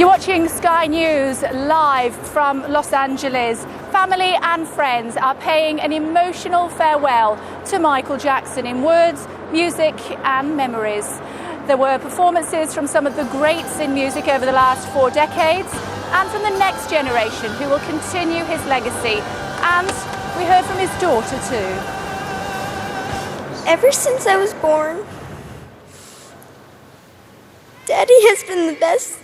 You're watching Sky News live from Los Angeles. Family and friends are paying an emotional farewell to Michael Jackson in words, music and memories. There were performances from some of the greats in music over the last 4 decades and from the next generation who will continue his legacy. And we heard from his daughter too. Ever since I was born, Daddy has been the best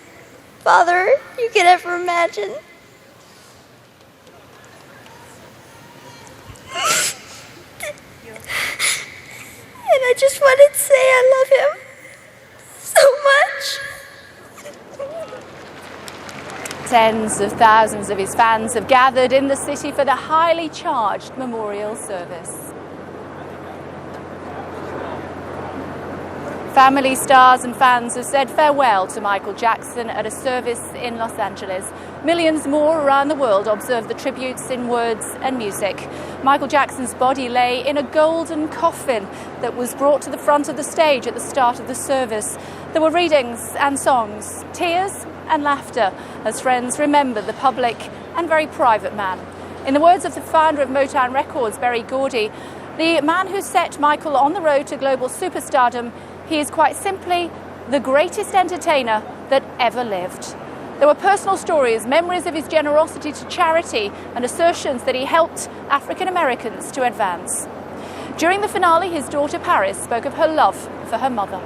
father you could ever imagine. And I just wanted to say I love him so much. Tens of thousands of his fans have gathered in the city for the highly charged memorial service. Family, stars and fans have said farewell to Michael Jackson at a service in Los Angeles. Millions more around the world observed the tributes in words and music. Michael Jackson's body lay in a golden coffin that was brought to the front of the stage at the start of the service. There were readings and songs, tears and laughter as friends remembered the public and very private man. In the words of the founder of Motown Records, Berry Gordy, the man who set Michael on the road to global superstardom, he is quite simply the greatest entertainer that ever lived. There were personal stories, memories of his generosity to charity, and assertions that he helped African Americans to advance. During the finale, his daughter Paris spoke of her love for her mother.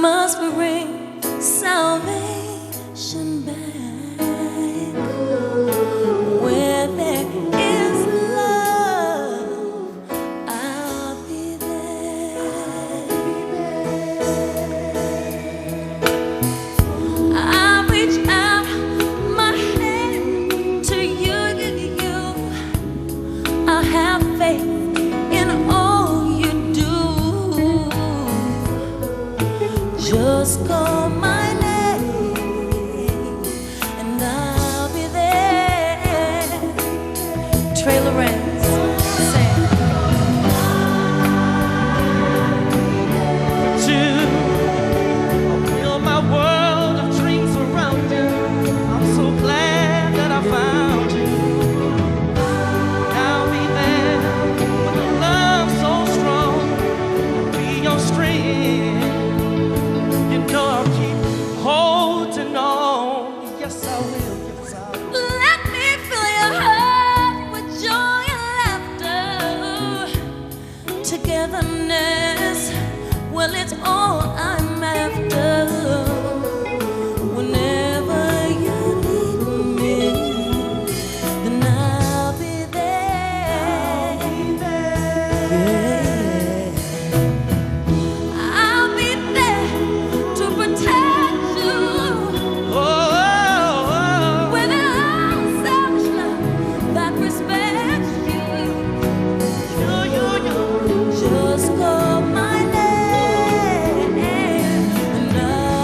Must bring salvation back. Where there is love, I'll be there. I'll reach out my hand to you. I'll have faith in all you do. Just call my name and I'll be there. Trailer Rents, sing. To build my world of dreams around you, I'm so glad that I found you. I'll be there with a love so strong, be your strength. I'll keep holding on. Yes, I will. Yes, I will. Let me fill your heart with joy and laughter. Togetherness, well, it's all I'm after. Whenever you need me, then I'll be there. I'll be there. Yeah. I'll be there to protect you with an unselfish love that respects you. Just call my name and I'll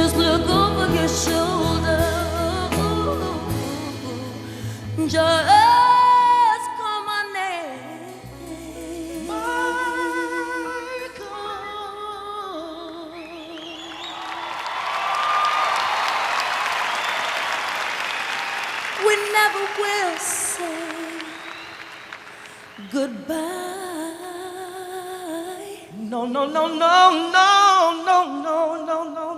just look over your shoulder. Just call my name, Michael. We never will say goodbye. No, no, no, no, no, no, no, no, no, no,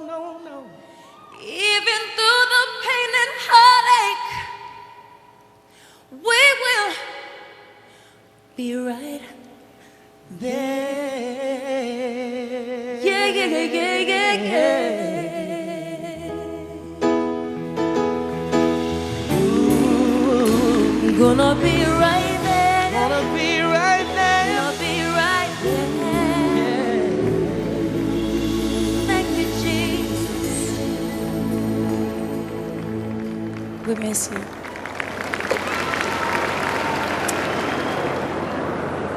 no, no. Even through the pain and heartache, we will be right There. yeah, yeah, yeah, yeah, yeah, yeah. Gonna be right there. Gonna be right there. Gonna be right there. Thank you, Jesus. We miss you.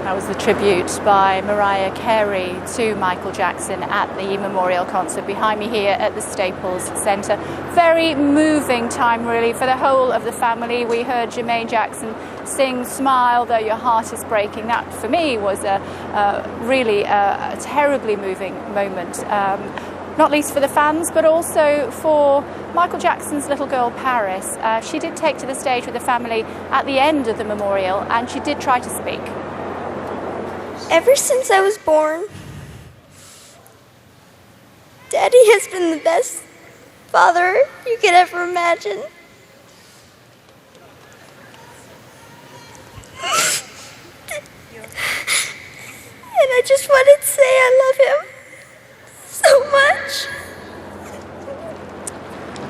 That was the tribute by Mariah Carey to Michael Jackson at the memorial concert behind me here at the Staples Center. Very moving time, really, for the whole of the family. We heard Jermaine Jackson sing "Smile, Though Your Heart Is Breaking." That, for me, was really a terribly moving moment. Not least for the fans, but also for Michael Jackson's little girl, Paris. She did take to the stage with the family at the end of the memorial, and she did try to speak. Ever since I was born, Daddy has been the best father you could ever imagine. And I just wanted to say I love him so much.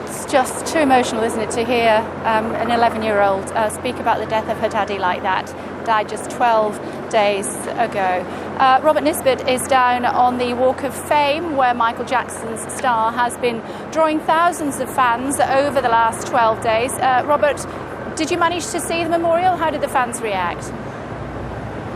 It's just too emotional, isn't it, to hear an 11-year-old speak about the death of her daddy like that. Died just 12 days ago. Robert Nisbet is down on the Walk of Fame, where Michael Jackson's star has been drawing thousands of fans over the last 12 days. Robert, did you manage to see the memorial? How did the fans react?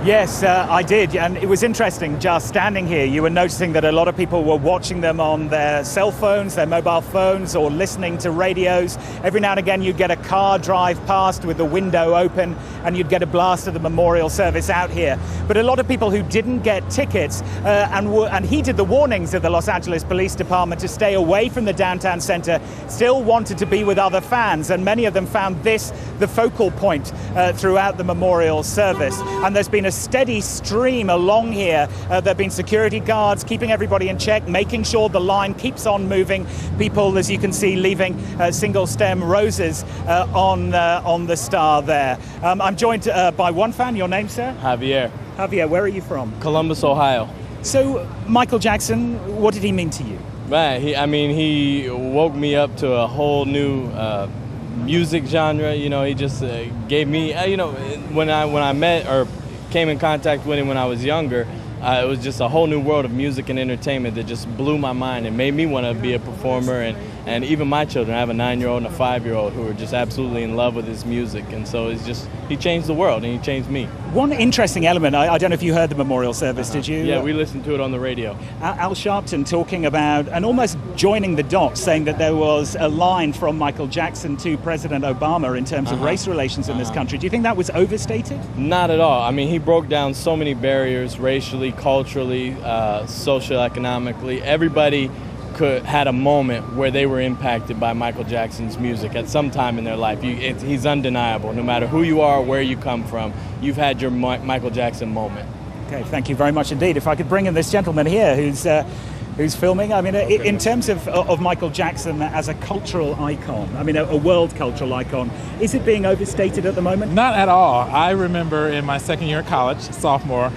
Yes, I did, and it was interesting just standing here. You were noticing that a lot of people were watching them on their cell phones, their mobile phones, or listening to radios. Every now and again you'd get a car drive past with the window open and you'd get a blast of the memorial service out here. But a lot of people who didn't get tickets and heeded the warnings of the Los Angeles Police Department to stay away from the downtown center still wanted to be with other fans, and many of them found this the focal point throughout the memorial service. And there's been a steady stream along here. There have been security guards keeping everybody in check, making sure the line keeps on moving. People, as you can see, leaving single stem roses on the star there. I'm joined by one fan. Your name, sir? Javier. Javier, where are you from? Columbus, Ohio. So, Michael Jackson, what did he mean to you? Man, he woke me up to a whole new music genre. You know, he just gave me, when I met or came in contact with him when I was younger, it was just a whole new world of music and entertainment that just blew my mind and made me want to be a performer. And even my children, I have a 9-year-old and a 5-year-old who are just absolutely in love with his music. And so he changed the world and he changed me. One interesting element, I don't know if you heard the memorial service, did you? Yeah, we listened to it on the radio. Al Sharpton talking about, and almost joining the dots, saying that there was a line from Michael Jackson to President Obama in terms of race relations in this country. Do you think that was overstated? Not at all. I mean, he broke down so many barriers racially, culturally, socioeconomically. Everybody had a moment where they were impacted by Michael Jackson's music at some time in their life. He's undeniable. No matter who you are, where you come from, you've had your Michael Jackson moment. Okay, thank you very much indeed. If I could bring in this gentleman here who's filming. I mean, in terms of Michael Jackson as a cultural icon, I mean, a world cultural icon, is it being overstated at the moment? Not at all. I remember in my second year of college, sophomore,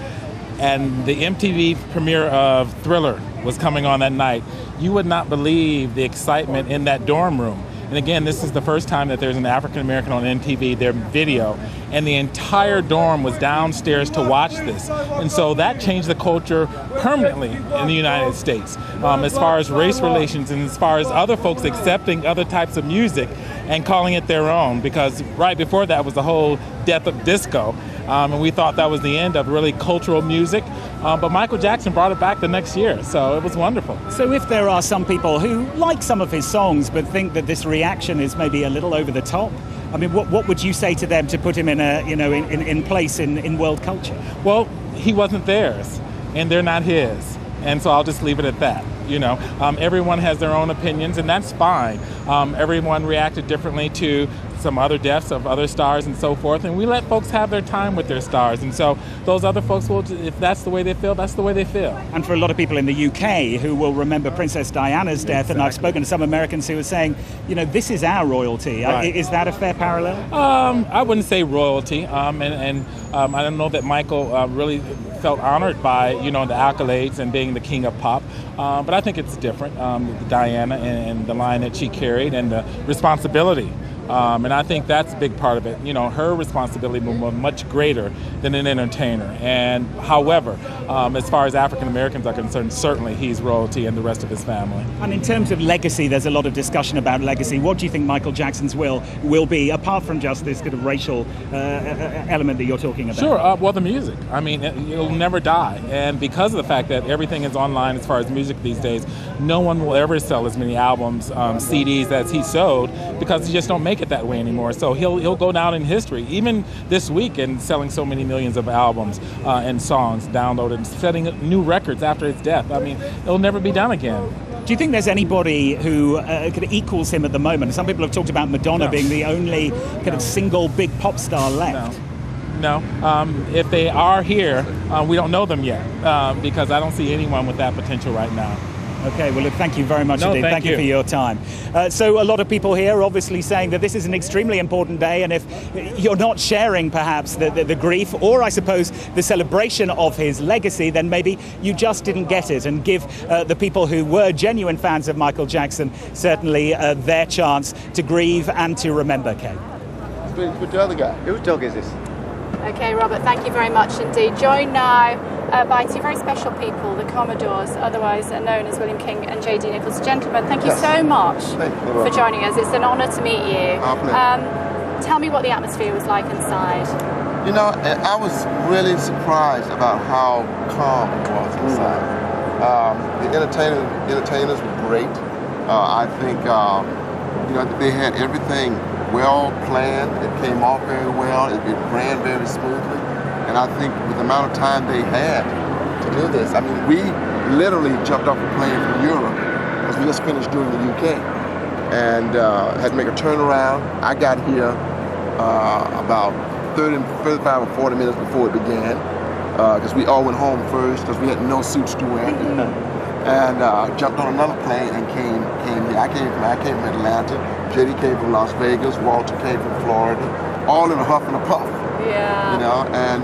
and the MTV premiere of Thriller was coming on that night. You would not believe the excitement in that dorm room. And again, this is the first time that there's an African American on MTV, their video, and the entire dorm was downstairs to watch this. And so that changed the culture permanently in the United States, as far as race relations and as far as other folks accepting other types of music and calling it their own, because right before that was the whole death of disco. And we thought that was the end of really cultural music. But Michael Jackson brought it back the next year, so it was wonderful. So if there are some people who like some of his songs but think that this reaction is maybe a little over the top, I mean, what would you say to them to put him in a, you know, in place in world culture? Well, he wasn't theirs, and they're not his, and so I'll just leave it at that. You know, everyone has their own opinions, and that's fine. Everyone reacted differently to some other deaths of other stars and so forth, and we let folks have their time with their stars, and so those other folks will, if that's the way they feel, that's the way they feel. And for a lot of people in the UK who will remember Princess Diana's death, and I've spoken to some Americans who are saying, you know, this is our royalty. Right. Is that a fair parallel? I wouldn't say royalty, and I don't know that Michael really felt honored by, you know, the accolades and being the king of pop, but I think it's different. Diana and the line that she carried and the responsibility. And I think that's a big part of it. You know, her responsibility was much greater than an entertainer. And however, as far as African Americans are concerned, certainly he's royalty and the rest of his family. And in terms of legacy, there's a lot of discussion about legacy. What do you think Michael Jackson's will be, apart from just this kind of racial element that you're talking about? Sure. Well, the music. I mean, it'll never die. And because of the fact that everything is online as far as music these days, no one will ever sell as many albums, CDs as he sold, because he just don't make it that way anymore. So he'll go down in history, even this week, in selling so many millions of albums and songs downloaded, and setting new records after his death. I mean, it'll never be done again. Do you think there's anybody who kind of equals him at the moment? Some people have talked about Madonna being the only kind of single big pop star left. No. If they are here, we don't know them yet, because I don't see anyone with that potential right now. Okay, well, look, thank you very much No, indeed. thank you you for your time. So a lot of people here are obviously saying that this is an extremely important day, and if you're not sharing perhaps the grief or I suppose the celebration of his legacy, then maybe you just didn't get it, and give the people who were genuine fans of Michael Jackson certainly their chance to grieve and to remember, Kate. With the other guy. Whose dog is this? Okay, Robert, thank you very much indeed. Joined now by two very special people, the Commodores, otherwise known as William King and J.D. Nichols. Gentlemen, thank you so much for joining us. It's an honour to meet you. Tell me what the atmosphere was like inside. You know, I was really surprised about how calm it was inside. The entertainers were great. I think, you know, they had everything well planned. It came off very well. It ran very smoothly. And I think with the amount of time they had to do this, I mean, we literally jumped off a plane from Europe because we just finished doing the UK and had to make a turnaround. I got here about 35 or 40 minutes before it began because we all went home first because we had no suits to wear. And jumped on another plane and came here. I came from Atlanta. J.D. came from Las Vegas. Walter came from Florida. All in a huff and a puff. Yeah. You know, and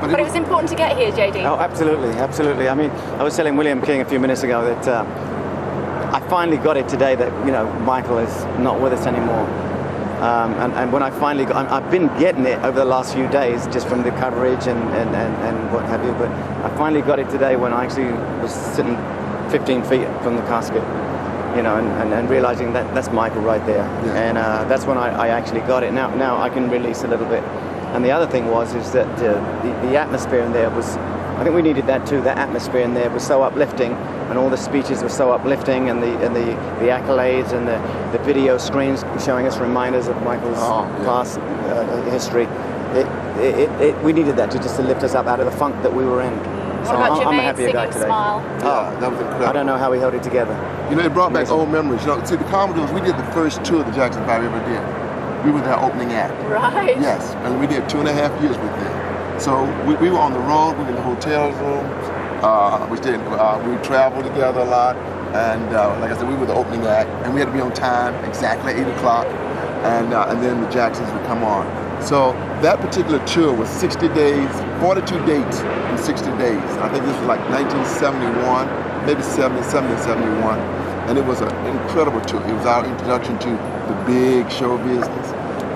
but it was important to get here, J.D. Oh, absolutely. I mean, I was telling William King a few minutes ago that I finally got it today that, you know, Michael is not with us anymore. And when I finally got, I've been getting it over the last few days just from the coverage and what have you, but I finally got it today when I actually was sitting 15 feet from the casket, you know, and realizing that that's Michael right there. Yeah. And that's when I actually got it. Now I can release a little bit. And the other thing is that the atmosphere in there was, I think we needed that too. The atmosphere in there was so uplifting, and all the speeches were so uplifting, and the accolades and the video screens showing us reminders of Michael's past history. We needed that just to lift us up out of the funk that we were in. So I'm a happier guy today. Smile? yeah, that was incredible. I don't know how we held it together. You know, it brought back old memories. You know, see, the Commodores, we did the first tour the Jackson 5 ever did. We were their opening act. Right. Yes, and we did 2.5 years with them. So we were on the road, we were in the hotel room, we traveled together a lot, and like I said, we were the opening act, and we had to be on time, exactly 8 o'clock, and then the Jacksons would come on. So that particular tour was 60 days, 42 dates in 60 days. I think this was like 1971, maybe 70, 71, and it was an incredible tour. It was our introduction to the big show business,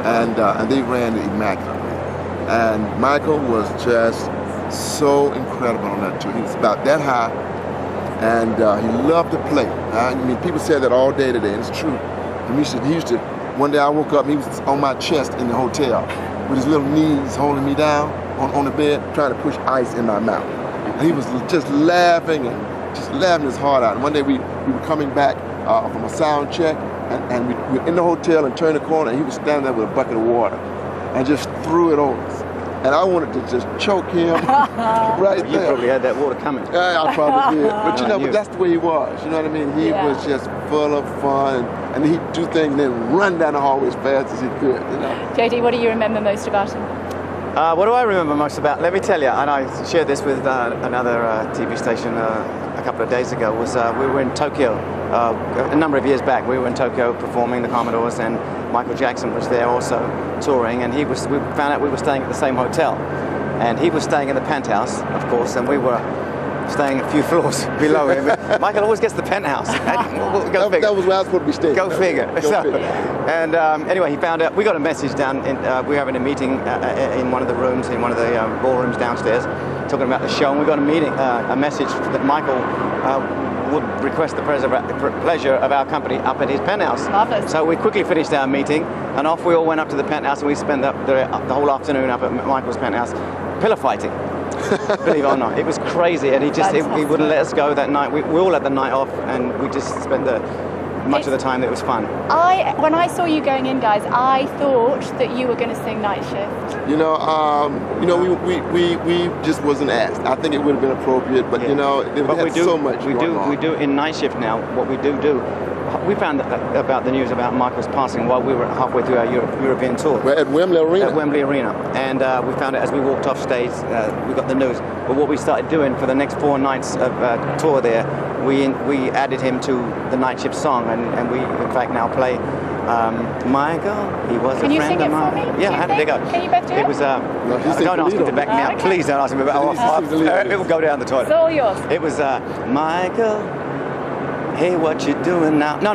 and they ran it immaculately. And Michael was just so incredible on that tour. He was about that high, and he loved to play. I mean, people say that all day today, and it's true. He used to, one day I woke up and he was on my chest in the hotel with his little knees holding me down on the bed, trying to push ice in my mouth. And he was just laughing his heart out. And one day we were coming back from a sound check, and we were in the hotel and turned the corner, and he was standing there with a bucket of water and just threw it over us. And I wanted to just choke him right there. You probably had that water coming. Yeah, I probably did. But but that's the way he was. You know what I mean? He was just full of fun, and he'd do things and then run down the hallway as fast as he could. JD, what do you remember most about him? What do I remember most about? Let me tell you, and I shared this with another TV station a couple of days ago, was we were in Tokyo a number of years back. We were in Tokyo performing the Commodores, and Michael Jackson was there also touring, and we found out we were staying at the same hotel. And he was staying in the penthouse, of course, and we were staying a few floors below him. Michael always gets the penthouse. Go figure. That was where I was supposed to be staying. Go figure. And anyway, he found out, we got a message down, we were having a meeting in one of the rooms, in one of the ballrooms downstairs, talking about the show, and we got a message that Michael would request the pleasure of our company up at his penthouse. Marvelous. So we quickly finished our meeting, and off we all went up to the penthouse, and we spent the whole afternoon up at Michael's penthouse, pillow fighting. Believe it or not, it was crazy, and he wouldn't let us go that night. We all had the night off, and we just spent much of the time that it was fun. When I saw you going in, guys, I thought that you were going to sing Night Shift. We just wasn't asked. I think it would have been appropriate, but we do so much. We do in Night Shift now. What we do. We found about the news about Michael's passing while we were halfway through our European tour. We're at Wembley Arena. At Wembley Arena. And we found it as we walked off stage, we got the news. But what we started doing for the next 4 nights of tour there, we added him to the Night Shift song, and we in fact now play Michael, he was a friend of mine. Can you sing it for me? Yeah, how did it go? Can you both do it? It was, don't ask him to back me up. Please don't ask him about it will go down the toilet. It's all yours. It was Michael, hey, what you doing now? No,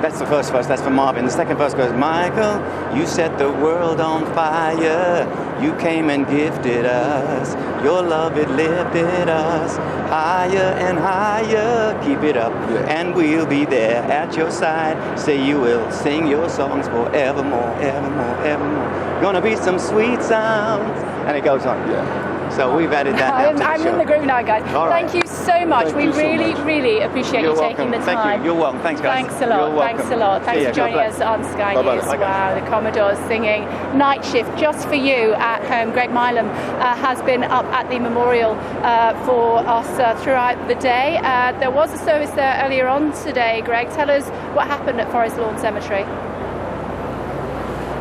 that's the first verse, that's for Marvin. The second verse goes, Michael, you set the world on fire. You came and gifted us. Your love, it lifted us higher and higher. Keep it up, and we'll be there at your side. Say you will sing your songs forevermore, evermore, evermore. Gonna be some sweet sounds. And it goes on. Yeah. So we've added that now to the I'm show. in the group now, guys. All right. Thank you so much. Thank we you so really, much. really appreciate you taking the time. Thank you. You're welcome. Thanks, guys. Thanks a lot. You're welcome. Thanks a lot. Thanks See ya. for joining God us bless. on Sky Bye-bye. News. Bye, guys. Wow, the Commodores singing Night Shift just for you at home. Greg Milam has been up at the memorial for us throughout the day. There was a service there earlier on today. Greg, tell us what happened at Forest Lawn Cemetery.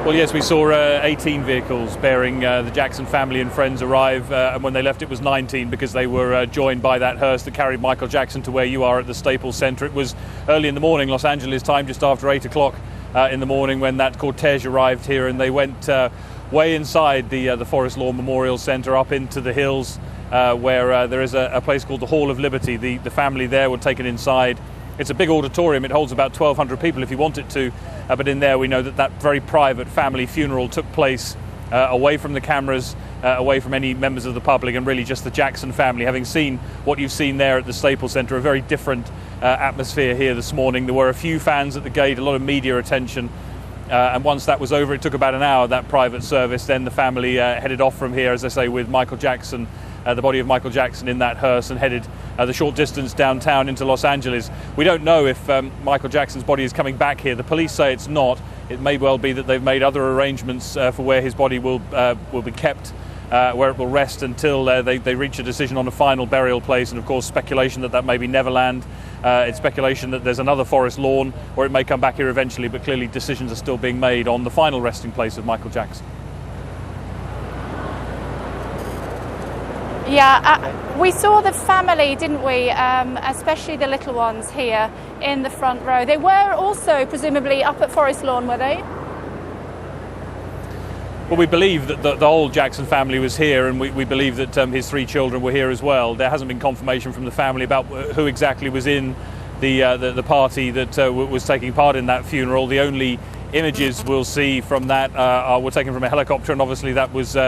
Well, yes, we saw 18 vehicles bearing the Jackson family and friends arrive, and when they left it was 19 because they were joined by that hearse that carried Michael Jackson to where you are at the Staples Center. It was early in the morning, Los Angeles time, just after 8 o'clock in the morning when that cortege arrived here, and they went way inside the Forest Lawn Memorial Center up into the hills where there is a place called the Hall of Liberty. The family there were taken inside. It's a big auditorium. It holds about 1,200 people if you want it to. But in there we know that very private family funeral took place away from the cameras, away from any members of the public, and really just the Jackson family. Having seen what you've seen there at the Staples Center, a very different atmosphere here this morning. There were a few fans at the gate, a lot of media attention. And once that was over, it took about an hour, that private service. Then the family headed off from here, as I say, with Michael Jackson, the body of Michael Jackson in that hearse, and headed the short distance downtown into Los Angeles. We don't know if Michael Jackson's body is coming back here. The police say it's not. It may well be that they've made other arrangements for where his body will be kept, where it will rest until they reach a decision on a final burial place. And of course, speculation that may be Neverland. It's speculation that there's another Forest Lawn, or it may come back here eventually, but clearly decisions are still being made on the final resting place of Michael Jackson. Yeah, we saw the family, didn't we? Especially the little ones here in the front row. They were also presumably up at Forest Lawn, were they? Well, we believe that the whole Jackson family was here, and we believe that his 3 children were here as well. There hasn't been confirmation from the family about who exactly was in the party that was taking part in that funeral. The only images we'll see from that were taken from a helicopter, and obviously that was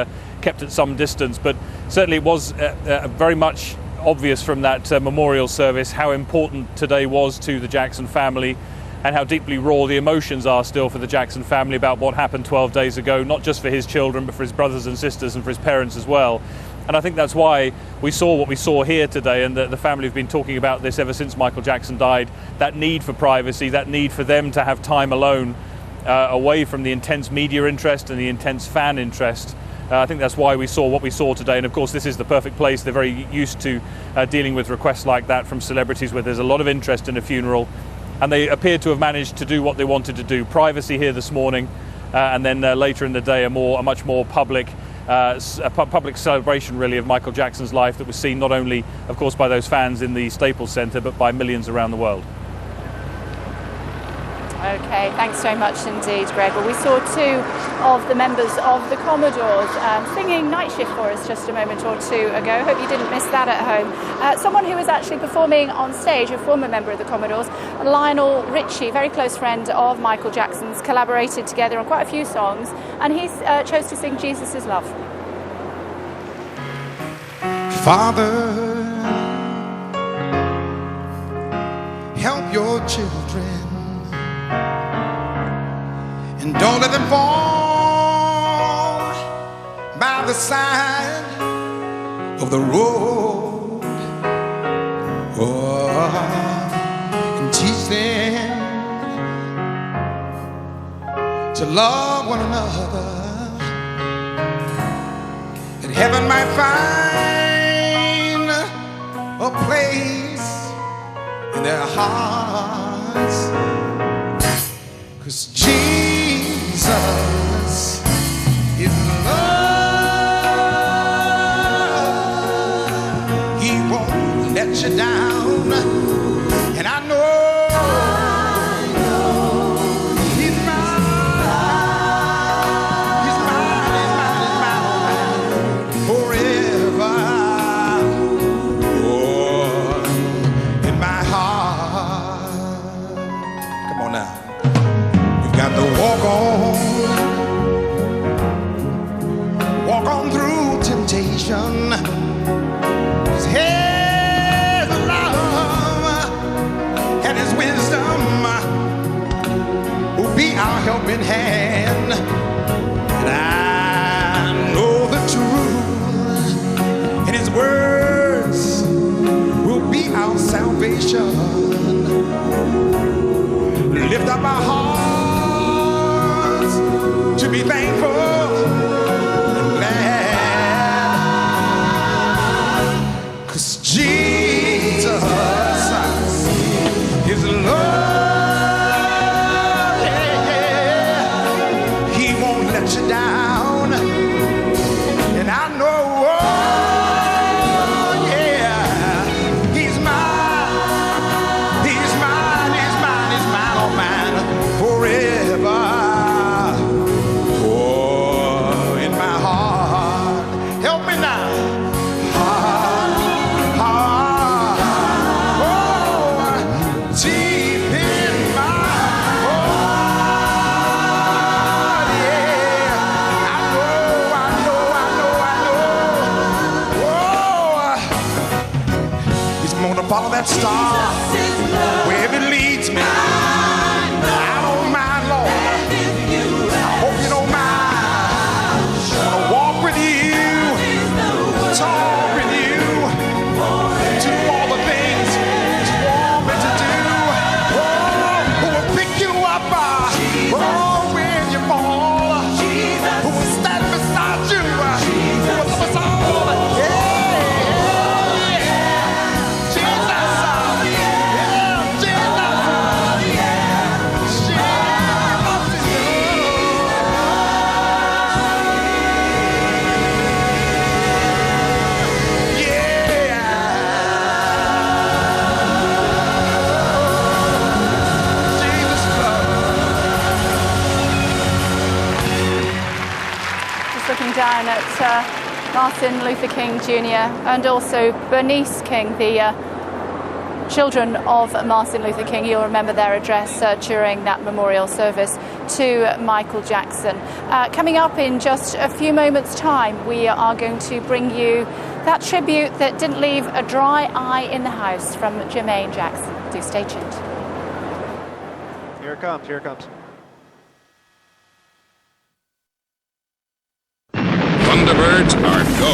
kept at some distance. But certainly it was very much obvious from that memorial service how important today was to the Jackson family, and how deeply raw the emotions are still for the Jackson family about what happened 12 days ago, not just for his children, but for his brothers and sisters and for his parents as well. And I think that's why we saw what we saw here today, and the family have been talking about this ever since Michael Jackson died, that need for privacy, that need for them to have time alone, away from the intense media interest and the intense fan interest. I think that's why we saw what we saw today. And of course, this is the perfect place. They're very used to dealing with requests like that from celebrities, where there's a lot of interest in a funeral. And they appeared to have managed to do what they wanted to do. Privacy here this morning, and then later in the day, a much more public celebration, really, of Michael Jackson's life that was seen not only, of course, by those fans in the Staples Center, but by millions around the world. Okay, thanks very much indeed, Greg. Well, we saw two of the members of the Commodores singing Night Shift for us just a moment or two ago. Hope you didn't miss that at home. Someone who was actually performing on stage, a former member of the Commodores, Lionel Richie, very close friend of Michael Jackson's, collaborated together on quite a few songs, and he chose to sing Jesus Is Love. Father, help your children, and don't let them fall by the side of the road. Oh, and teach them to love one another, that heaven might find a place in their hearts. 'Cause Jesus is love. He won't let you down. And I know He's mine. He's mine forever. Oh, in my heart. Come on now. Got to walk on through temptation. His His love and His wisdom will be our helping hand. And I know the truth, and His words will be our salvation. Lift up our hearts to be thankful and glad, 'cause Jesus is love. Yeah, yeah. He won't let you down, and I know, oh, yeah, He's mine, He's mine, He's mine, He's mine, oh mine, forever. Follow that star wherever it leads me. I don't mind, Lord. I hope you don't mind. I want to walk with you, talk with you, do all the things you want me to do. Oh, who will pick you up when you fall? Who will stand beside you? Who will love us all? Yeah. Down at Martin Luther King Jr. and also Bernice King, the children of Martin Luther King. You'll remember their address during that memorial service to Michael Jackson. Coming up in just a few moments' time, we are going to bring you that tribute that didn't leave a dry eye in the house from Jermaine Jackson. Do stay tuned. Here it comes, here it comes. Thunderbirds are go.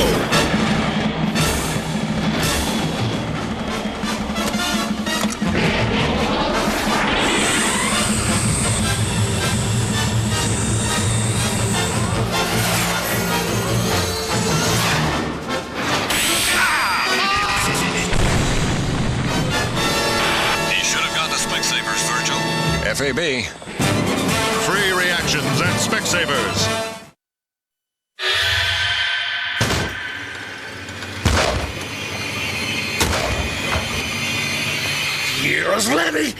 be. Free reactions at Specsavers. Here's Lenny!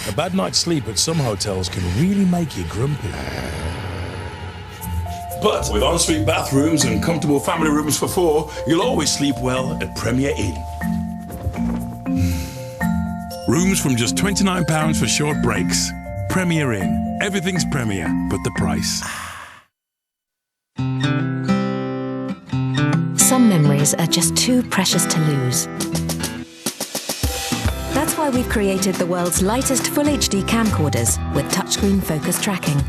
A bad night's sleep at some hotels can really make you grumpy. But with ensuite bathrooms and comfortable family rooms for four, you'll always sleep well at Premier Inn. Rooms from just £29 for short breaks. Premier Inn. Everything's Premier, but the price. Some memories are just too precious to lose. That's why we've created the world's lightest Full HD camcorders with touchscreen focus tracking.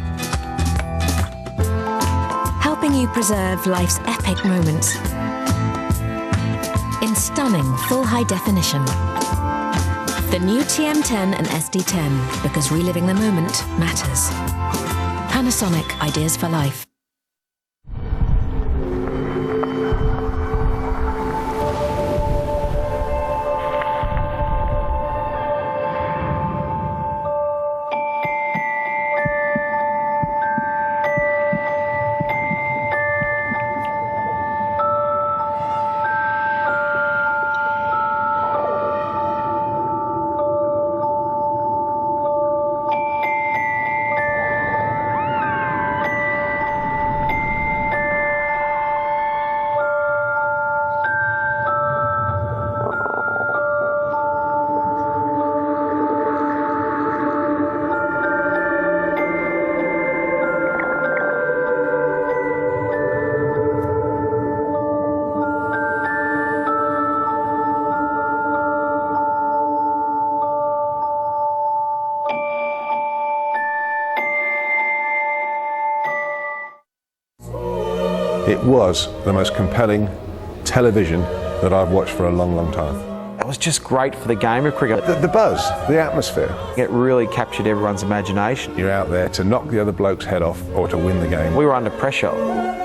Helping you preserve life's epic moments in stunning full high definition. The new TM10 and SD10, because reliving the moment matters. Panasonic, ideas for life. It was the most compelling television that I've watched for a long, long time. It was just great for the game of cricket. The buzz, the atmosphere. It really captured everyone's imagination. You're out there to knock the other bloke's head off or to win the game. We were under pressure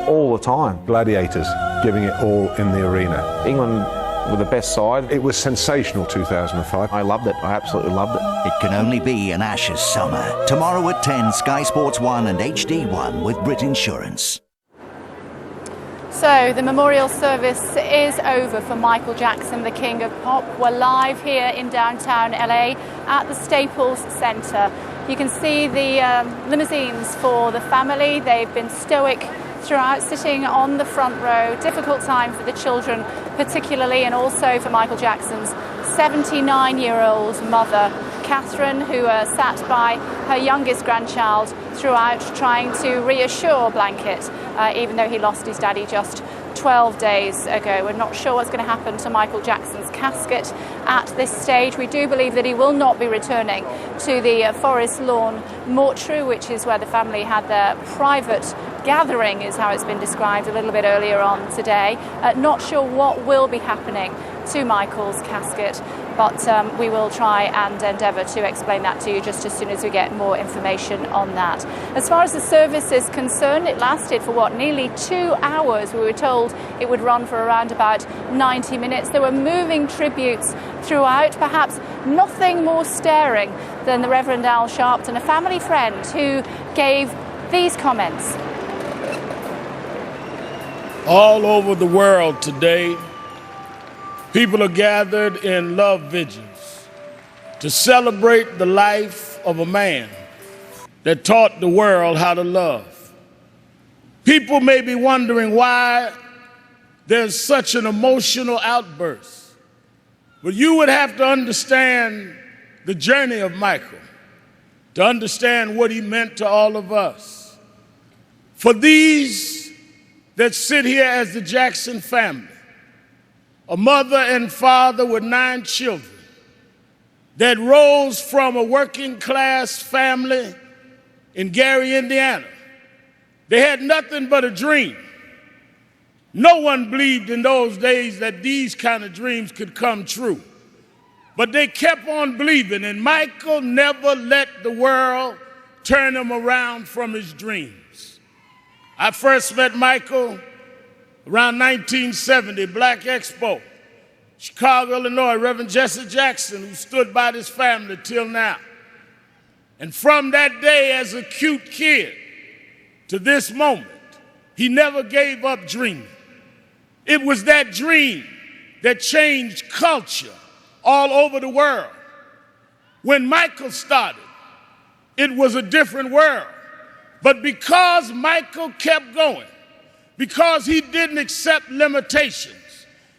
all the time. Gladiators, giving it all in the arena. England were the best side. It was sensational 2005. I loved it. I absolutely loved it. It can only be an Ashes summer. Tomorrow at 10, Sky Sports 1 and HD1 with Brit Insurance. So the memorial service is over for Michael Jackson, the King of Pop. We're live here in downtown LA at the Staples Center. You can see the limousines for the family. They've been stoic throughout, sitting on the front row. Difficult time for the children particularly, and also for Michael Jackson's 79-year-old mother, Catherine, who sat by her youngest grandchild throughout, trying to reassure Blanket, even though he lost his daddy just 12 days ago. We're not sure what's going to happen to Michael Jackson's casket at this stage. We do believe that he will not be returning to the Forest Lawn mortuary, which is where the family had their private gathering, is how it's been described a little bit earlier on today. Not sure what will be happening to Michael's casket, but we will try and endeavour to explain that to you just as soon as we get more information on that. As far as the service is concerned, it lasted for nearly 2 hours. We were told it would run for around about 90 minutes. There were moving tributes throughout, perhaps nothing more stirring than the Reverend Al Sharpton, a family friend who gave these comments. All over the world today, people are gathered in love vigils to celebrate the life of a man that taught the world how to love. People may be wondering why there's such an emotional outburst, but you would have to understand the journey of Michael to understand what he meant to all of us. For these that sit here as the Jackson family, a mother and father with 9 children that rose from a working class family in Gary, Indiana. They had nothing but a dream. No one believed in those days that these kind of dreams could come true. But they kept on believing, and Michael never let the world turn him around from his dreams. I first met Michael around 1970, Black Expo, Chicago, Illinois, Reverend Jesse Jackson, who stood by this family till now. And from that day as a cute kid to this moment, he never gave up dreaming. It was that dream that changed culture all over the world. When Michael started, it was a different world. But because Michael kept going, because he didn't accept limitations,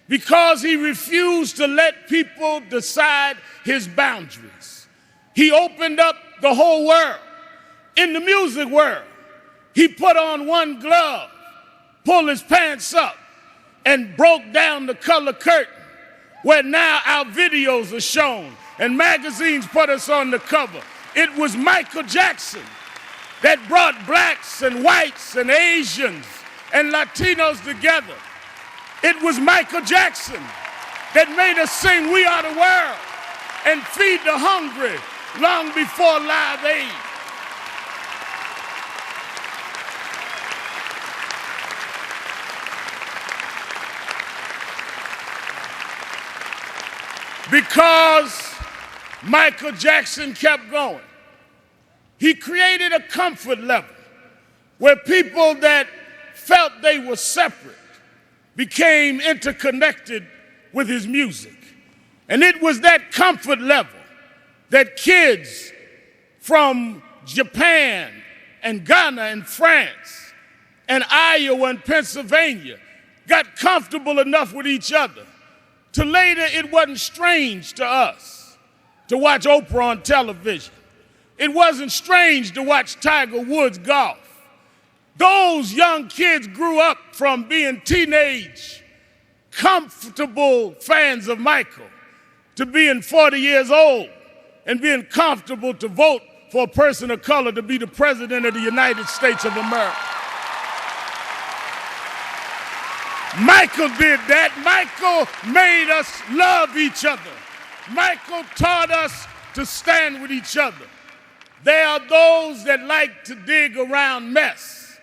because he refused to let people decide his boundaries, he opened up the whole world. In the music world, he put on one glove, pulled his pants up, and broke down the color curtain, where now our videos are shown and magazines put us on the cover. It was Michael Jackson that brought blacks and whites and Asians and Latinos together. It was Michael Jackson that made us sing "We Are the World" and feed the hungry long before Live Aid. Because Michael Jackson kept going, he created a comfort level where people that felt they were separate became interconnected with his music. And it was that comfort level that kids from Japan and Ghana and France and Iowa and Pennsylvania got comfortable enough with each other to later it wasn't strange to us to watch Oprah on television. It wasn't strange to watch Tiger Woods golf. Those young kids grew up from being teenage, comfortable fans of Michael to being 40 years old and being comfortable to vote for a person of color to be the president of the United States of America. Michael did that. Michael made us love each other. Michael taught us to stand with each other. There are those that like to dig around mess,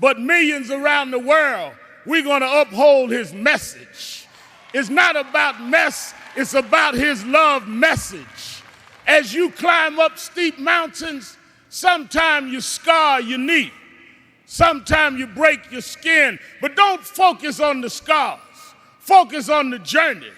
but millions around the world, we're going to uphold his message. It's not about mess, it's about his love message. As you climb up steep mountains, sometimes you scar your knee. Sometimes you break your skin, but don't focus on the scars. Focus on the journey.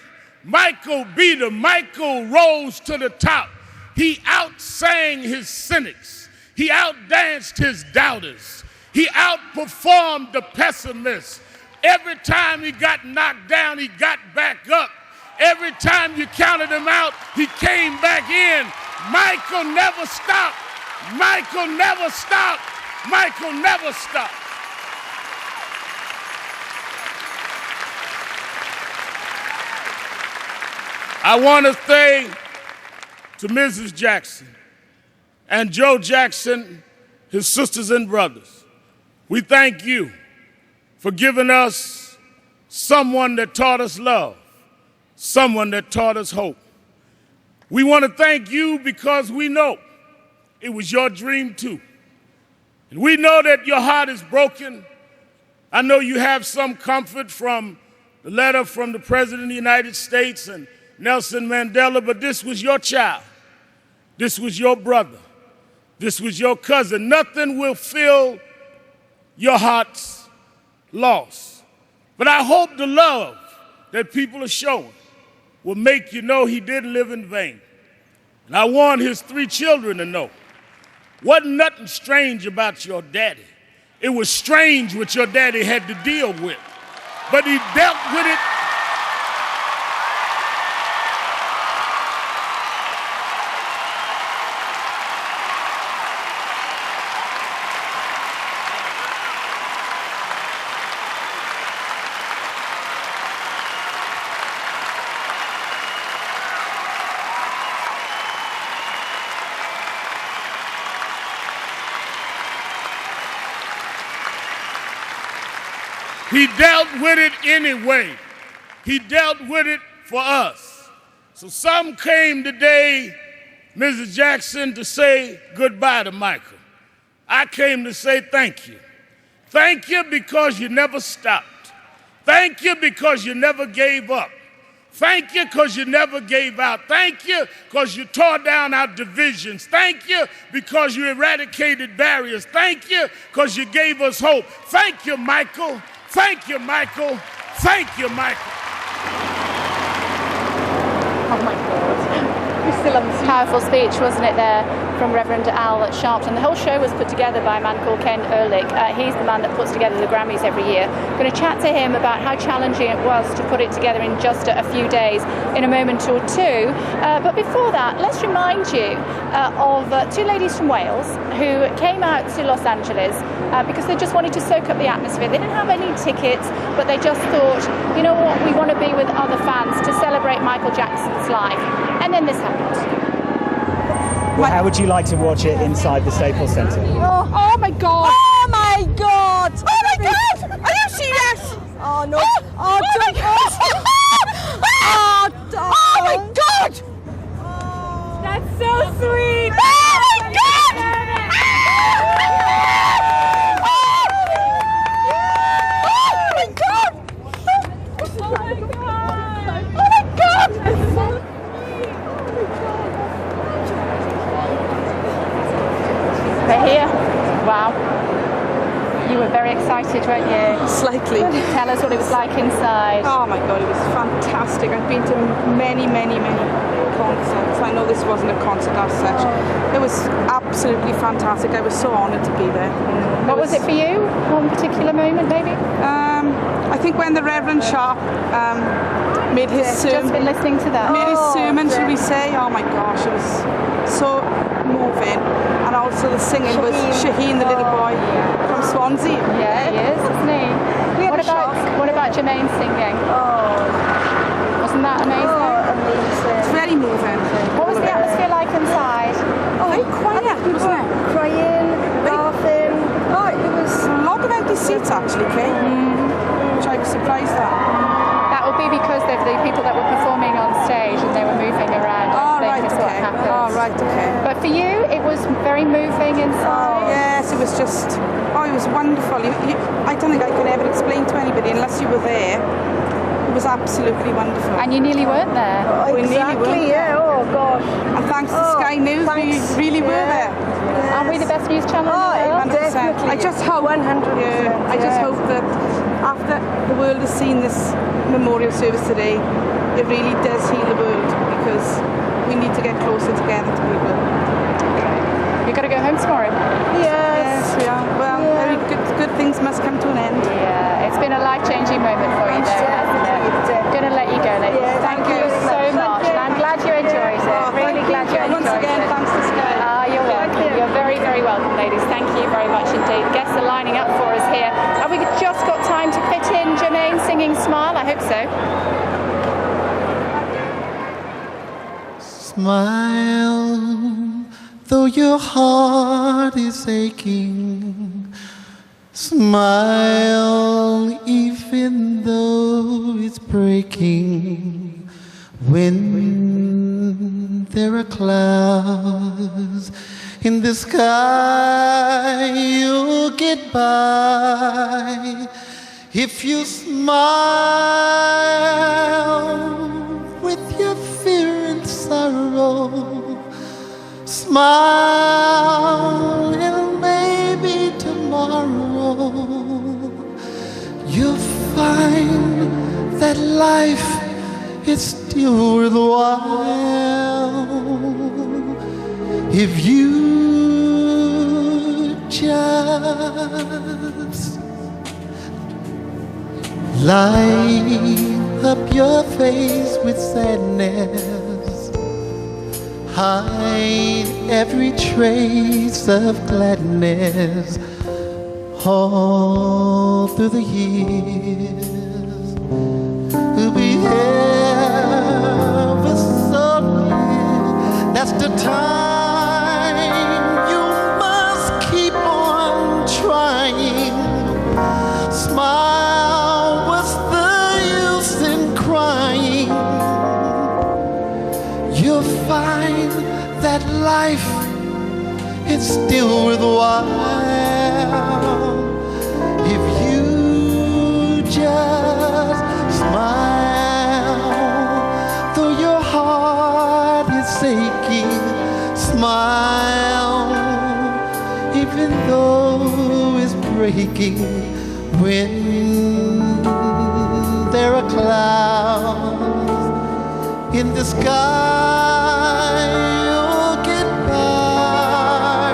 Michael Beater, Michael rose to the top. He outsang his cynics. He outdanced his doubters. He outperformed the pessimists. Every time he got knocked down, he got back up. Every time you counted him out, he came back in. Michael never stopped. Michael never stopped. Michael never stopped. I want to say to Mrs. Jackson and Joe Jackson, his sisters and brothers, we thank you for giving us someone that taught us love, someone that taught us hope. We want to thank you because we know it was your dream too. And we know that your heart is broken. I know you have some comfort from the letter from the President of the United States and Nelson Mandela, but this was your child. This was your brother. This was your cousin. Nothing will fill your heart's loss. But I hope the love that people are showing will make you know he didn't live in vain. And I want his 3 children to know, wasn't nothing strange about your daddy. It was strange what your daddy had to deal with. But he dealt with it. He dealt with it anyway. He dealt with it for us. So some came today, Mrs. Jackson, to say goodbye to Michael. I came to say thank you. Thank you because you never stopped. Thank you because you never gave up. Thank you because you never gave out. Thank you because you tore down our divisions. Thank you because you eradicated barriers. Thank you because you gave us hope. Thank you, Michael. Thank you, Michael. Thank you, Michael. Oh my God. You're still on the powerful speech, wasn't it, there from Reverend Al Sharpton. The whole show was put together by a man called Ken Ehrlich. He's the man that puts together the Grammys every year. I'm going to chat to him about how challenging it was to put it together in just a few days, in a moment or two. But before that, let's remind you of two ladies from Wales who came out to Los Angeles because they just wanted to soak up the atmosphere. They didn't have any tickets, but they just thought, you know what, we want to be with other fans to celebrate Michael Jackson's life. And then this happened. Well, how would you like to watch it inside the Staples Center? Oh my God! Oh my God! Oh my God! Are you serious? Oh no! Oh my God! Oh my God! That's so sweet! Oh my God! Oh my God! Oh my God! Oh my God! They're here. Wow. You were very excited, weren't you? Slightly. Tell us what it was like inside. Oh my God, it was fantastic. I've been to many concerts. I know this wasn't a concert as such. It was absolutely fantastic. I was so honoured to be there. What was it for you? One particular moment, maybe? I think when the Reverend Sharp made his sermon. Just been listening to that. Made his sermon, shall we say? Oh my gosh, it was so moving. And also the singing was Shaheen, the little boy from Swansea. Yeah, he is, isn't he? What about Jermaine singing? Wasn't that amazing? It's very moving. What was the atmosphere like inside? Very quiet, wasn't it? Crying, laughing. Oh, there was a lot of empty seats actually, Kate. Which I was surprised at. That would be because they're the people that were performing on stage and they were moving around. Oh, right, What okay. happened. Oh, right, okay. But for you, it was very moving inside. Yes, it was just, it was wonderful. I don't think I can ever explain to anybody unless you were there. It was absolutely wonderful. And you nearly weren't there. We nearly weren't there. Oh gosh. And thanks to Sky News, we really were there. Aren't we the best news channel in the world? 100%. I just hope, 100%. I just hope that after the world has seen this memorial service today, it really does heal the world, because we need to get closer together to people. You've got to go home tomorrow. Yes, we are. Well, very good things must come to an end. Yeah, it's been a life-changing moment for you there, hasn't it? I'm going to let you go, ladies. Yeah, thank you so much. And I'm glad you enjoyed it. Really glad you enjoyed it. Once again, thanks to Sky. You're welcome. You're very, very welcome, ladies. Thank you very much indeed. Guests are lining up for us here. Have we just got time to fit in Jermaine singing Smile? I hope so. Smile, though your heart is aching. Smile, even though it's breaking. When there are clouds in the sky, you'll get by if you smile with your fear and sorrow. Smile, and maybe tomorrow you'll find that life is still worthwhile if you just light up your face with sadness, hide every trace of gladness all through the years. We'll be ever so near. That's the time you must keep on trying. Smile, what's the use in crying? You'll find that life is still worthwhile if you just smile. even though it's breaking when there are clouds in the sky. You'll get by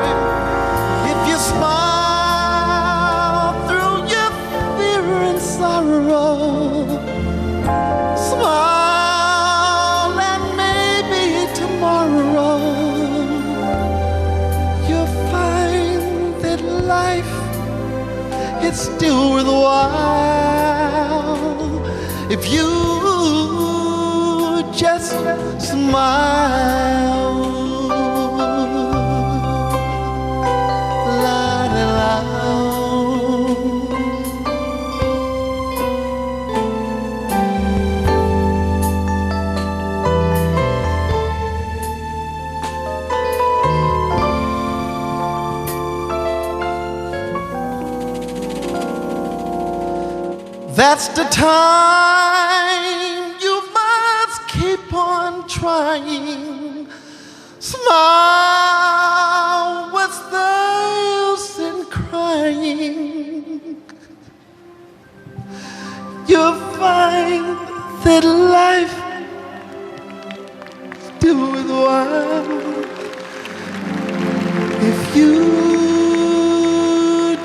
if you smile through your fear and sorrow. Smile and maybe tomorrow you'll find that life is still worthwhile if you just smile. La, la, la. That's the time you must keep on trying. Smile, what's the use in crying? You'll find that life still worthwhile if you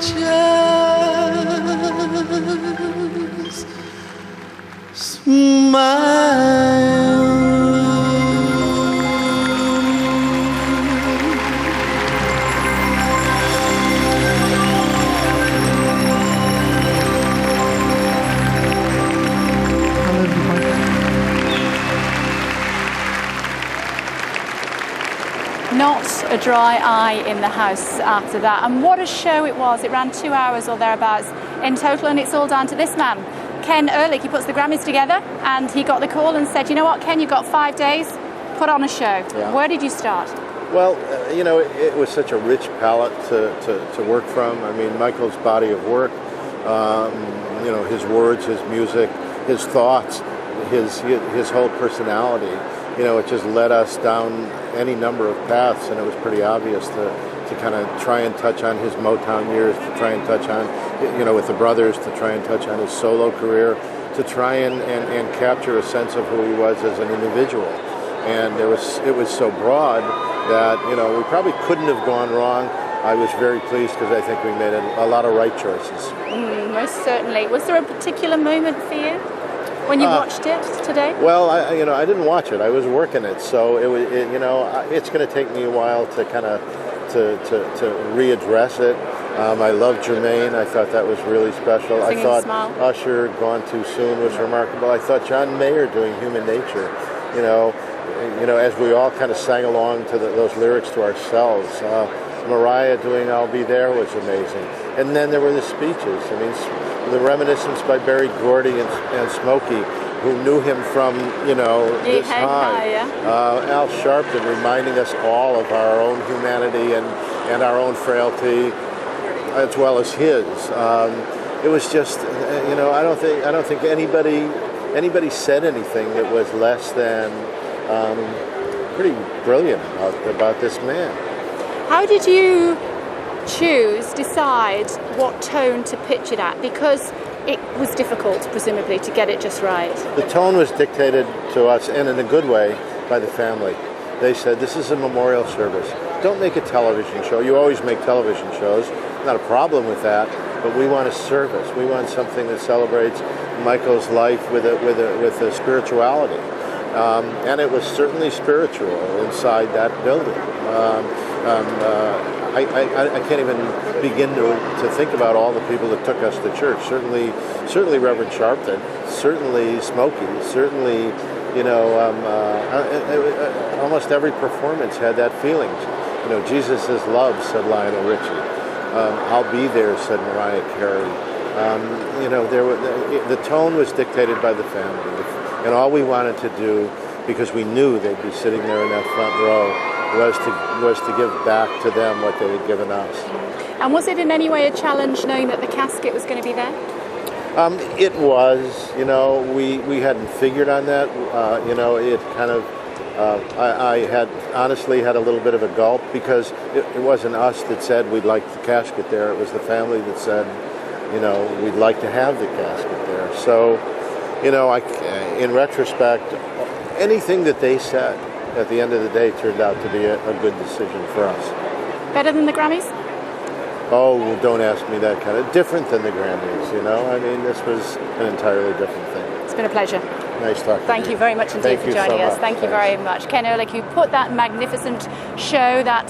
just smile. Not a dry eye in the house after that. And what a show it was. It ran 2 hours or thereabouts in total, and it's all down to this man, Ken Ehrlich. He puts the Grammys together, and he got the call and said, you know what, Ken, you've got 5 days, put on a show. Yeah. Where did you start? Well, you know, it was such a rich palette to work from. I mean, Michael's body of work, you know, his words, his music, his thoughts, his whole personality, you know, it just led us down any number of paths, and it was pretty obvious to kind of try and touch on his Motown years, to try and touch on, you know, with the brothers, to try and touch on his solo career, to try and capture a sense of who he was as an individual. And it was so broad that, you know, we probably couldn't have gone wrong. I was very pleased because I think we made a lot of right choices. Most certainly. Was there a particular moment for you when you watched it today? Well, I didn't watch it. I was working it, so you know, it's going to take me a while to kind of to readdress it. I love Jermaine. I thought that was really special. Singing I thought Smile. Usher, Gone Too Soon, was remarkable. I thought John Mayer doing Human Nature, you know, as we all kind of sang along to those lyrics to ourselves. Mariah doing I'll Be There was amazing. And then there were the speeches. I mean, the reminiscence by Berry Gordy and Smokey, who knew him from, you know, this high. Al Sharpton reminding us all of our own humanity and our own frailty, as well as his. It was just, you know, I don't think anybody said anything that was less than pretty brilliant about this man. How did you decide what tone to pitch it at? Because it was difficult, presumably, to get it just right. The tone was dictated to us, and in a good way, by the family. They said, this is a memorial service. Don't make a television show. You always make television shows. Not a problem with that, but we want a service. We want something that celebrates Michael's life with a spirituality. And it was certainly spiritual inside that building. I can't even begin to think about all the people that took us to church. Certainly Reverend Sharpton, certainly Smokey, certainly, you know, almost every performance had that feeling. You know, Jesus is love, said Lionel Richie. I'll be there, said Mariah Carey. You know, the tone was dictated by the family, and all we wanted to do, because we knew they'd be sitting there in that front row, was to give back to them what they had given us. And was it in any way a challenge knowing that the casket was going to be there? It was, you know, we hadn't figured on that. You know, it kind of I had honestly had a little bit of a gulp because it wasn't us that said we'd like the casket there. It was the family that said, we'd like to have the casket there. So, in retrospect, anything that they said at the end of the day turned out to be a good decision for us. Better than the Grammys? Oh, well, don't ask me that kind of. Different than the Grammys, I mean, this was an entirely different thing. It's been a pleasure. Nice talking to you. Thank you very much indeed for joining us. Thank you very much. Ken Ehrlich, you put that magnificent show, that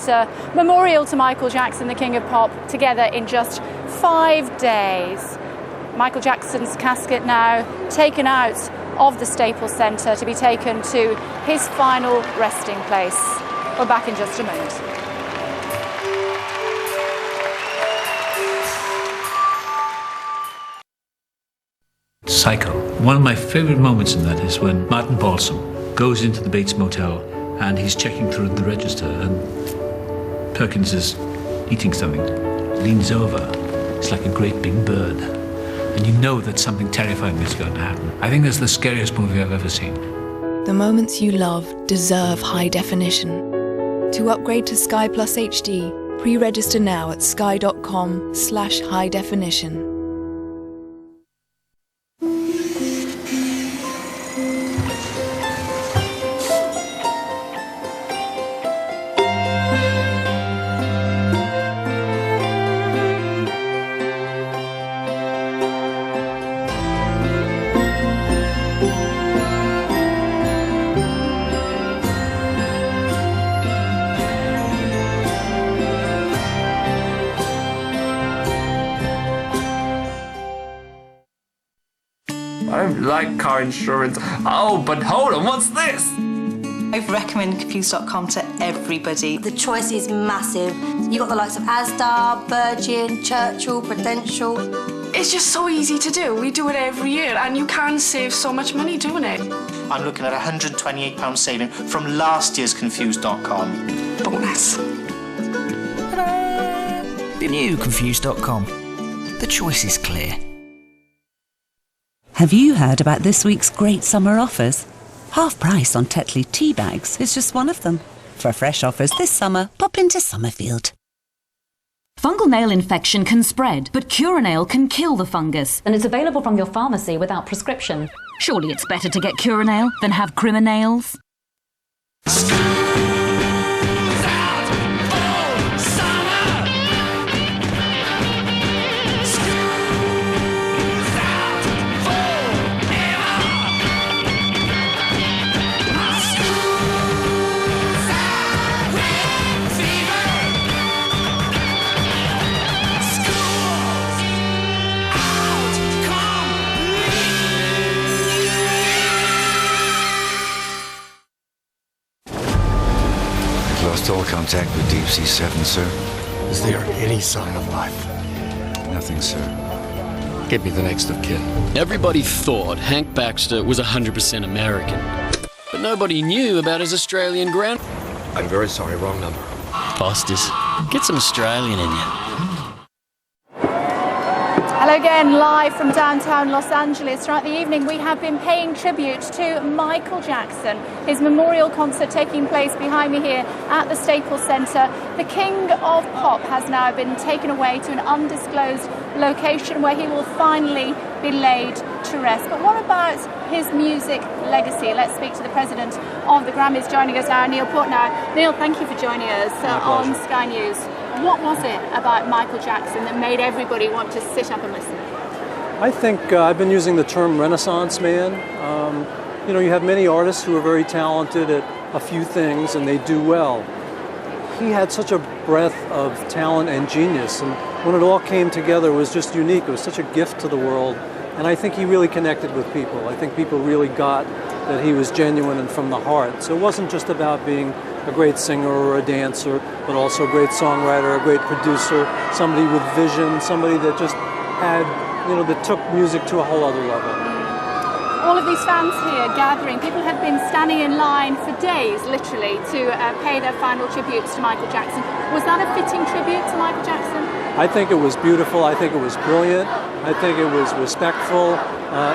memorial to Michael Jackson, the King of Pop, together in just 5 days. Michael Jackson's casket now taken out of the Staples Center to be taken to his final resting place. We're back in just a moment. Psycho. One of my favourite moments in that is when Martin Balsam goes into the Bates Motel and he's checking through the register and Perkins is eating something, leans over. It's like a great big bird. And you know that something terrifying is going to happen. I think that's the scariest movie I've ever seen. The moments you love deserve high definition. To upgrade to Sky Plus HD, pre-register now at sky.com/high definition. I don't like car insurance. Oh, but hold on, what's this? I've recommended Confused.com to everybody. The choice is massive. You've got the likes of Asda, Virgin, Churchill, Prudential. It's just so easy to do. We do it every year and you can save so much money doing it. I'm looking at £128 saving from last year's Confused.com. Bonus. The new Confused.com. The choice is clear. Have you heard about this week's great summer offers? Half price on Tetley tea bags is just one of them. For fresh offers this summer, pop into Summerfield. Fungal nail infection can spread, but Curinail can kill the fungus. And it's available from your pharmacy without prescription. Surely it's better to get Curinail than have criminals. Lost all contact with Deep Sea 7, sir. Is there any sign of life? Nothing, sir. Get me the next of kin. Everybody thought Hank Baxter was 100% American, but nobody knew about his Australian grand. I'm very sorry, wrong number. Bosses, get some Australian in you. Hello again, live from downtown Los Angeles. Throughout the evening, we have been paying tribute to Michael Jackson. His memorial concert taking place behind me here at the Staples Center. The King of Pop has now been taken away to an undisclosed location where he will finally be laid to rest. But what about his music legacy? Let's speak to the president of the Grammys joining us now, Neil Portnow. Neil, thank you for joining us on Sky News. What was it about Michael Jackson that made everybody want to sit up and listen? I think I've been using the term Renaissance man. You have many artists who are very talented at a few things and they do well. He had such a breadth of talent and genius, and when it all came together, it was just unique. It was such a gift to the world, and I think he really connected with people. I think people really got that he was genuine and from the heart. So it wasn't just about being a great singer or a dancer, but also a great songwriter, a great producer, somebody with vision, somebody that just had, that took music to a whole other level. All of these fans here gathering, people have been standing in line for days, literally, to pay their final tributes to Michael Jackson. Was that a fitting tribute to Michael Jackson? I think it was beautiful. I think it was brilliant. I think it was respectful,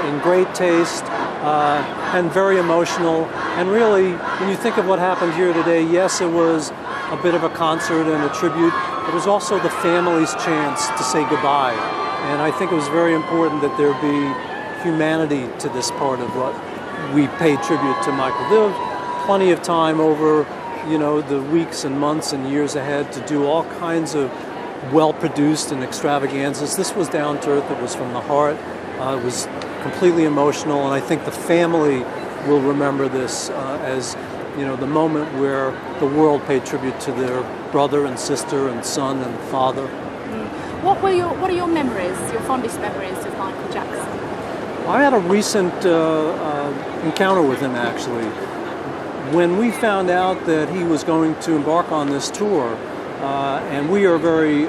in great taste. and very emotional. And really, when you think of what happened here today, yes, it was a bit of a concert and a tribute. It was also the family's chance to say goodbye. And I think it was very important that there be humanity to this part of what we paid tribute to Michael. There was plenty of time over, the weeks and months and years ahead to do all kinds of well-produced and extravaganzas. This was down to earth. It was from the heart. It was completely emotional, and I think the family will remember this as the moment where the world paid tribute to their brother and sister and son and father. What are your memories, your fondest memories of Michael Jackson? I had a recent encounter with him, actually. When we found out that he was going to embark on this tour, and we are very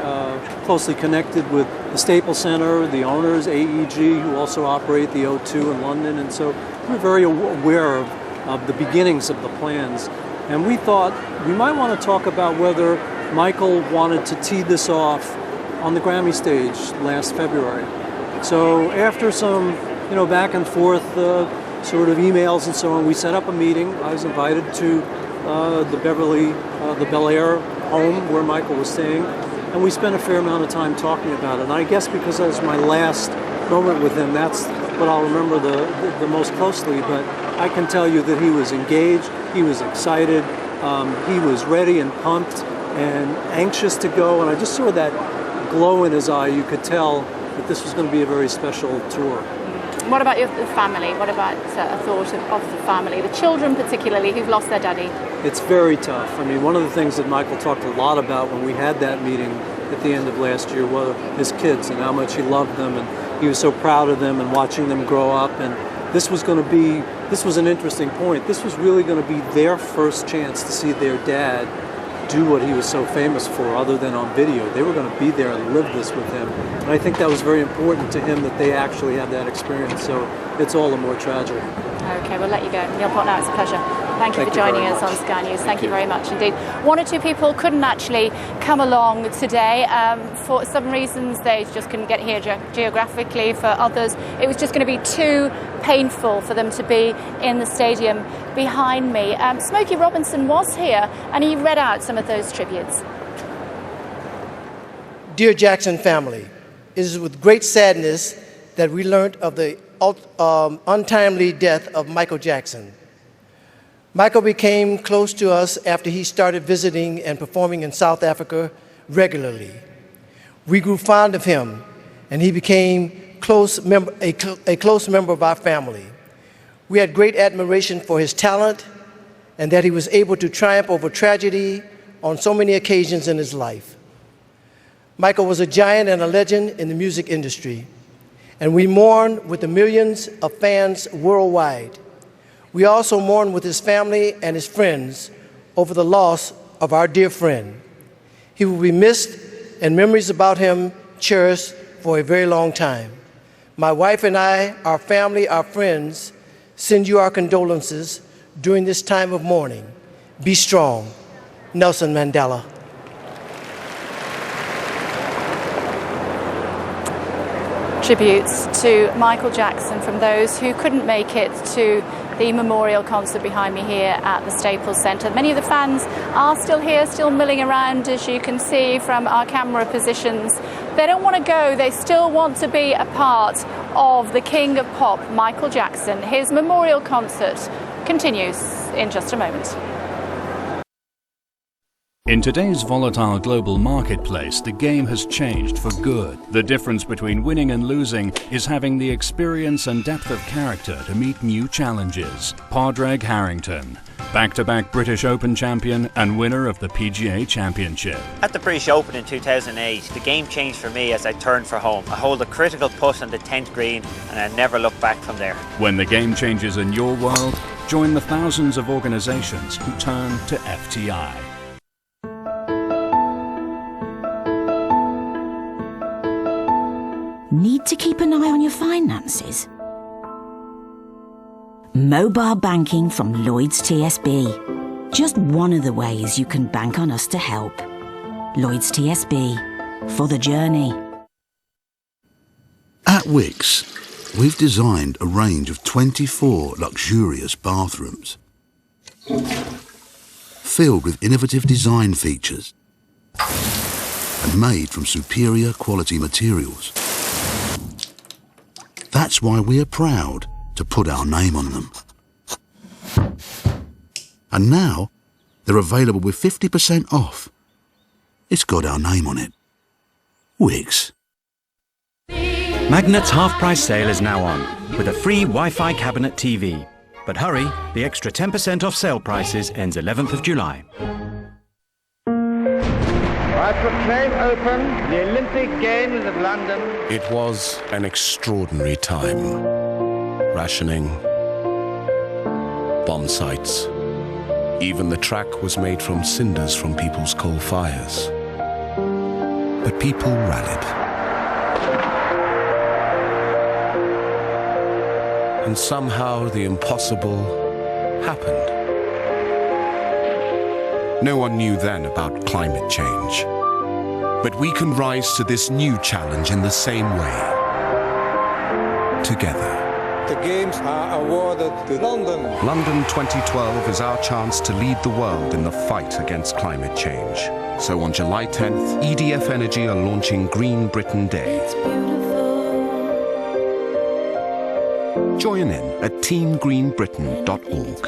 closely connected with the Staples Center, the owners, AEG, who also operate the O2 in London, and so we're very aware of the beginnings of the plans. And we thought we might want to talk about whether Michael wanted to tee this off on the Grammy stage last February. So after some, back and forth sort of emails and so on, we set up a meeting. I was invited to the Bel Air home where Michael was staying, and we spent a fair amount of time talking about it. And I guess because that was my last moment with him, that's what I'll remember the most closely. But I can tell you that he was engaged, he was excited, he was ready and pumped and anxious to go, and I just saw that glow in his eye. You could tell that this was going to be a very special tour. What about the family? What about a thought of the family, the children particularly, who've lost their daddy? It's very tough. I mean, one of the things that Michael talked a lot about when we had that meeting at the end of last year were his kids and how much he loved them, and he was so proud of them and watching them grow up. And this was an interesting point. This was really going to be their first chance to see their dad do what he was so famous for, other than on video. They were going to be there and live this with him. And I think that was very important to him that they actually had that experience. So it's all the more tragic. Okay, we'll let you go. Neil Potnow, it's a pleasure. Thank you for joining us on Sky News. Thank you very much indeed. One or two people couldn't actually come along today. For some reasons, they just couldn't get here geographically. For others, it was just going to be too painful for them to be in the stadium behind me. Smokey Robinson was here, and he read out some of those tributes. Dear Jackson family, it is with great sadness that we learned of the untimely death of Michael Jackson. Michael became close to us after he started visiting and performing in South Africa regularly. We grew fond of him, and he became a close member of our family. We had great admiration for his talent and that he was able to triumph over tragedy on so many occasions in his life. Michael was a giant and a legend in the music industry, and we mourn with the millions of fans worldwide. We also mourn with his family and his friends over the loss of our dear friend. He will be missed, and memories about him cherished for a very long time. My wife and I, our family, our friends, send you our condolences during this time of mourning. Be strong. Nelson Mandela. Tributes to Michael Jackson from those who couldn't make it to the memorial concert behind me here at the Staples Center. Many of the fans are still here, still milling around, as you can see from our camera positions. They don't want to go, they still want to be a part of the King of Pop, Michael Jackson. His memorial concert continues in just a moment. In today's volatile global marketplace, the game has changed for good. The difference between winning and losing is having the experience and depth of character to meet new challenges. Padraig Harrington, back-to-back British Open champion and winner of the PGA Championship. At the British Open in 2008, the game changed for me as I turned for home. I hold a critical putt on the 10th green and I never looked back from there. When the game changes in your world, join the thousands of organizations who turn to FTI. Need to keep an eye on your finances? Mobile banking from Lloyds TSB. Just one of the ways you can bank on us to help. Lloyds TSB. For the journey. At Wickes, We've designed a range of 24 luxurious bathrooms, filled with innovative design features and made from superior quality materials. That's why we're proud to put our name on them. And now, they're available with 50% off. It's got our name on it. Wickes. Magnet's half-price sale is now on, with a free Wi-Fi cabinet TV. But hurry, the extra 10% off sale prices ends 11th of July. I proclaim open the Olympic Games of London. It was an extraordinary time. Rationing, bomb sites. Even the track was made from cinders from people's coal fires. But people rallied. And somehow the impossible happened. No one knew then about climate change. But we can rise to this new challenge in the same way. Together. The Games are awarded to London. London 2012 is our chance to lead the world in the fight against climate change. So on July 10th, EDF Energy are launching Green Britain Day. Join in at teamgreenbritain.org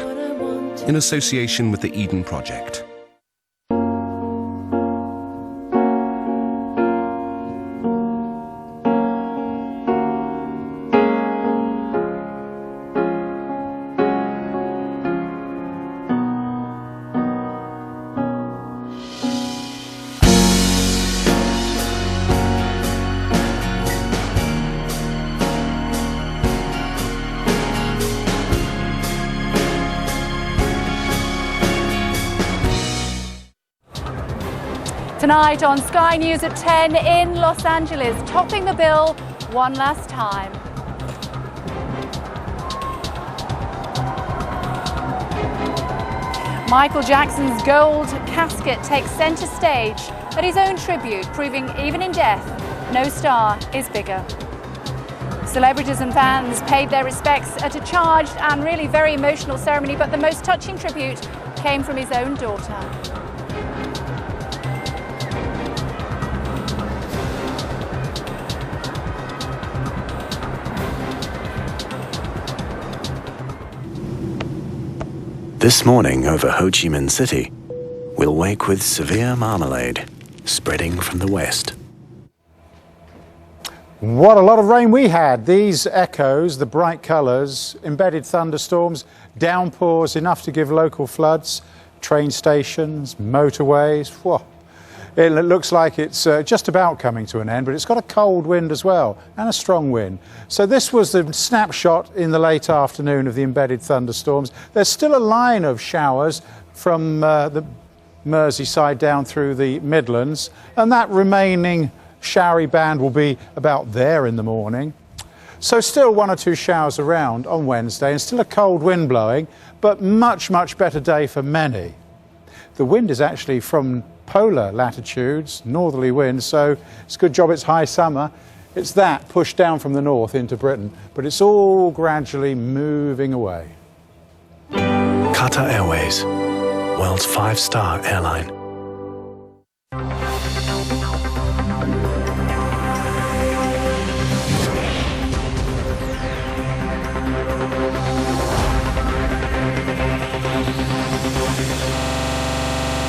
in association with the Eden Project. Tonight on Sky News at 10 in Los Angeles, topping the bill one last time. Michael Jackson's gold casket takes centre stage at his own tribute, proving even in death, no star is bigger. Celebrities and fans paid their respects at a charged and really very emotional ceremony, but the most touching tribute came from his own daughter. This morning over Ho Chi Minh City, we'll wake with severe marmalade spreading from the west. What a lot of rain we had. These echoes, the bright colours, embedded thunderstorms, downpours enough to give local floods, train stations, motorways. Whoa. It looks like it's just about coming to an end, but it's got a cold wind as well and a strong wind. So this was the snapshot in the late afternoon of the embedded thunderstorms. There's still a line of showers from the Merseyside down through the Midlands, and that remaining showery band will be about there in the morning. So still one or two showers around on Wednesday and still a cold wind blowing, but much, much better day for many. The wind is actually from polar latitudes, northerly winds, so it's a good job it's high summer. It's that pushed down from the north into Britain, but it's all gradually moving away. Qatar Airways, world's 5-star airline.